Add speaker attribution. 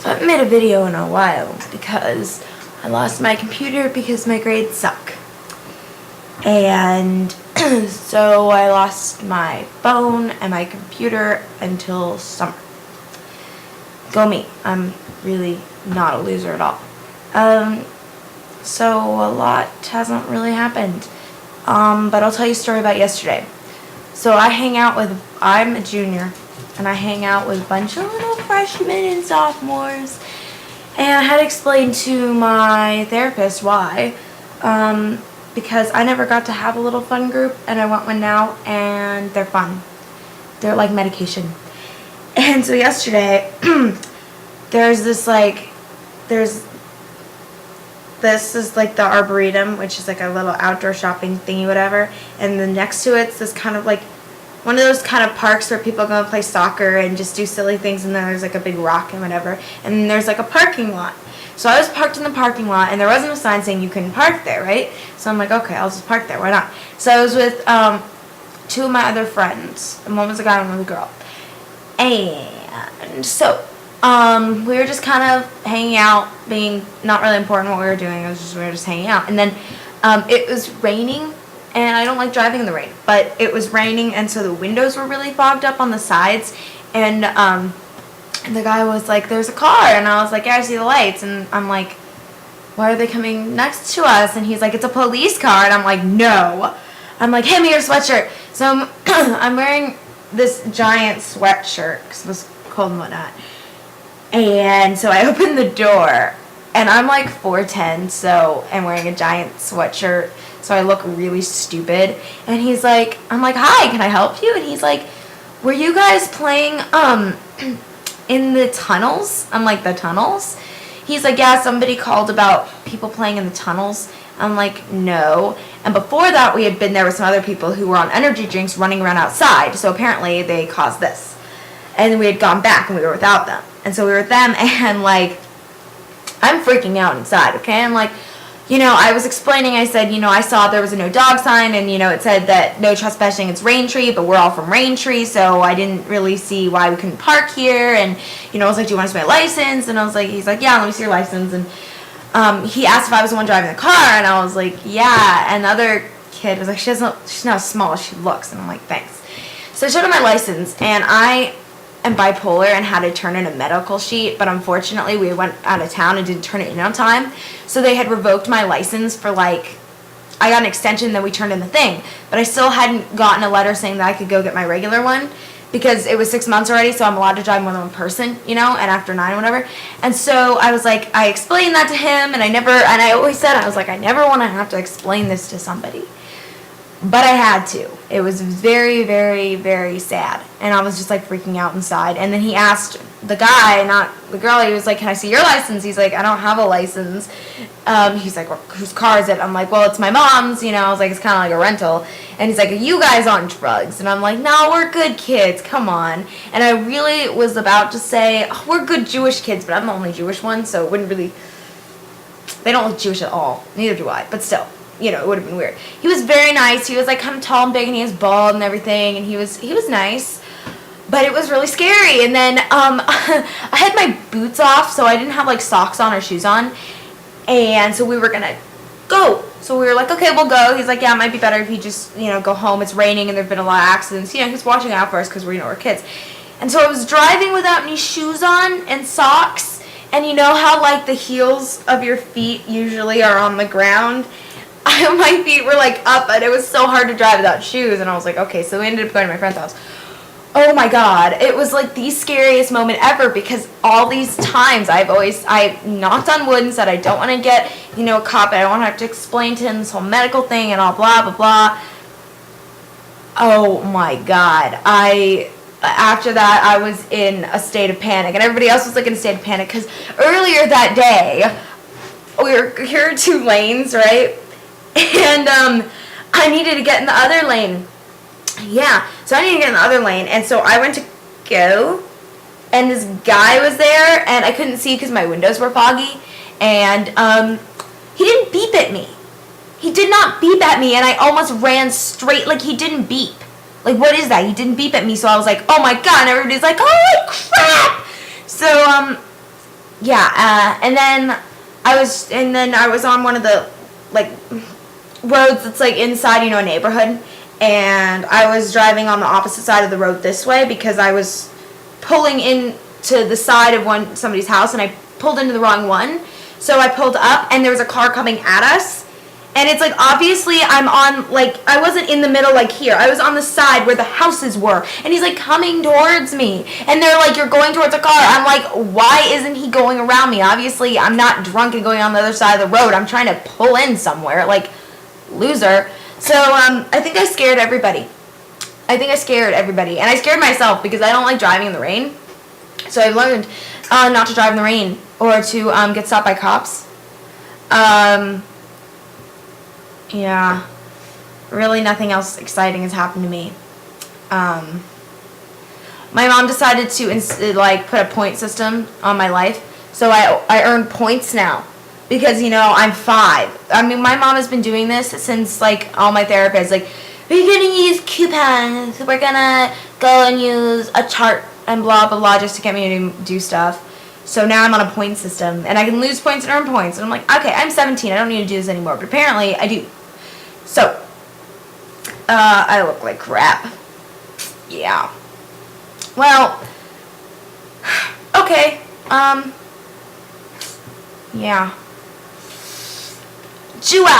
Speaker 1: So I haven't made a video in a while because I lost my computer because my grades suck. And so I lost my phone and my computer until summer. Go me. I'm really not a loser at all. So a lot hasn't really happened. But I'll tell you a story about yesterday. So I'm a junior, and I hang out with a bunch of little freshmen and sophomores. And I had to explain to my therapist why. Because I never got to have a little fun group, and I want one now, and they're fun. They're like medication. And so yesterday, this is like the Arboretum, which is like a little outdoor shopping thingy, whatever. And then next to it's this kind of like one of those kind of parks where people go and play soccer and just do silly things, and then there's like a big rock and whatever. And then there's like a parking lot. So I was parked in the parking lot, and there wasn't a sign saying you couldn't park there, right? So I'm like, okay, I'll just park there. Why not? So I was with two of my other friends, and one was a guy and one was a girl. And so we were just kind of hanging out, being not really important what we were doing. We were just hanging out. And then it was raining, and I don't like driving in the rain, but it was raining, and so the windows were really fogged up on the sides. And the guy was like, there's a car. And I was like, yeah, I see the lights. And I'm like, why are they coming next to us? And he's like, it's a police car. And I'm like, no. I'm like, hand me your sweatshirt. So I'm wearing this giant sweatshirt because it was cold and whatnot. And so I opened the door, and I'm like 4'10", so I'm wearing a giant sweatshirt, so I look really stupid. And he's like, I'm like, hi, can I help you? And he's like, were you guys playing in the tunnels? I'm like, the tunnels? He's like, yeah, somebody called about people playing in the tunnels. I'm like, no. And before that, we had been there with some other people who were on energy drinks running around outside, so apparently they caused this. And then we had gone back, and we were without them. And so we were with them, and like, I'm freaking out inside, okay? I'm like, I was explaining, I said, I saw there was a no dog sign, and, it said that no trespassing, it's Raintree, but we're all from Raintree, so I didn't really see why we couldn't park here. And, I was like, do you want to see my license? And I was like, he's like, yeah, let me see your license. And he asked if I was the one driving the car, and I was like, yeah. And the other kid was like, she's not as small as she looks. And I'm like, thanks. So I showed him my license, and I am bipolar and had to turn in a medical sheet, but unfortunately we went out of town and didn't turn it in on time. So they had revoked my license for I got an extension, then we turned in the thing. But I still hadn't gotten a letter saying that I could go get my regular one because it was 6 months already, so I'm allowed to drive more than one person, and after 9 or whatever. And so I was like, I explained that to him, and I always said, I was like, I never want to have to explain this to somebody. But I had to. It was very, very, very sad. And I was just freaking out inside. And then he asked the guy, not the girl, he was like, can I see your license? He's like, I don't have a license. He's like, well, whose car is it? I'm like, well, it's my mom's. I was like, it's kind of like a rental. And he's like, are you guys on drugs? And I'm like, no, we're good kids. Come on. And I really was about to say, oh, we're good Jewish kids, but I'm the only Jewish one, so it wouldn't really, they don't look Jewish at all. Neither do I, but still. It would have been weird. He was very nice. He was kind of tall and big, and he was bald and everything, and he was nice, but it was really scary. And then I had my boots off, so I didn't have socks on or shoes on, and so we were gonna go. So we were like, okay, we'll go. He's like, yeah, it might be better if you just go home. It's raining, and there've been a lot of accidents. He's watching out for us because we're kids. And so I was driving without any shoes on and socks, and you know how the heels of your feet usually are on the ground. My feet were up, and it was so hard to drive without shoes. And I was like, okay, so we ended up going to my friend's house. Oh my god, it was the scariest moment ever, because all these times I knocked on wood and said I don't want to get a cop, I don't want to have to explain to him this whole medical thing and all blah blah blah. Oh my god, after that I was in a state of panic, and everybody else was in a state of panic, because earlier that day here are 2 lanes, right? And I needed to get in the other lane. Yeah, so I needed to get in the other lane. And so I went to go, and this guy was there, and I couldn't see because my windows were foggy. And he didn't beep at me. He did not beep at me, and I almost ran straight. He didn't beep. What is that? He didn't beep at me, so I was like, oh my god. And everybody's like, holy crap. So yeah, and then I was on one of the, like, roads that's, like, inside, a neighborhood, and I was driving on the opposite side of the road this way because I was pulling in to the side of somebody's house, and I pulled into the wrong one. So I pulled up, and there was a car coming at us, and it's like, obviously I'm on, like, I wasn't in the middle, like, here. I was on the side where the houses were, and he's, like, coming towards me, and they're like, you're going towards a car. I'm like, why isn't he going around me? Obviously I'm not drunk and going on the other side of the road. I'm trying to pull in somewhere, like, loser. So I think I scared everybody. And I scared myself because I don't like driving in the rain. So I've learned not to drive in the rain or to get stopped by cops. Yeah, really nothing else exciting has happened to me. My mom decided to put a point system on my life, so I earn points now because I'm 5. I mean, my mom has been doing this since all my therapists we're gonna use coupons, we're gonna go and use a chart and blah blah blah just to get me to do stuff. So now I'm on a point system, and I can lose points and earn points. And I'm like, okay, I'm 17, I don't need to do this anymore. But apparently I do. So, I look like crap. Yeah. Well, okay. Yeah. Chew out.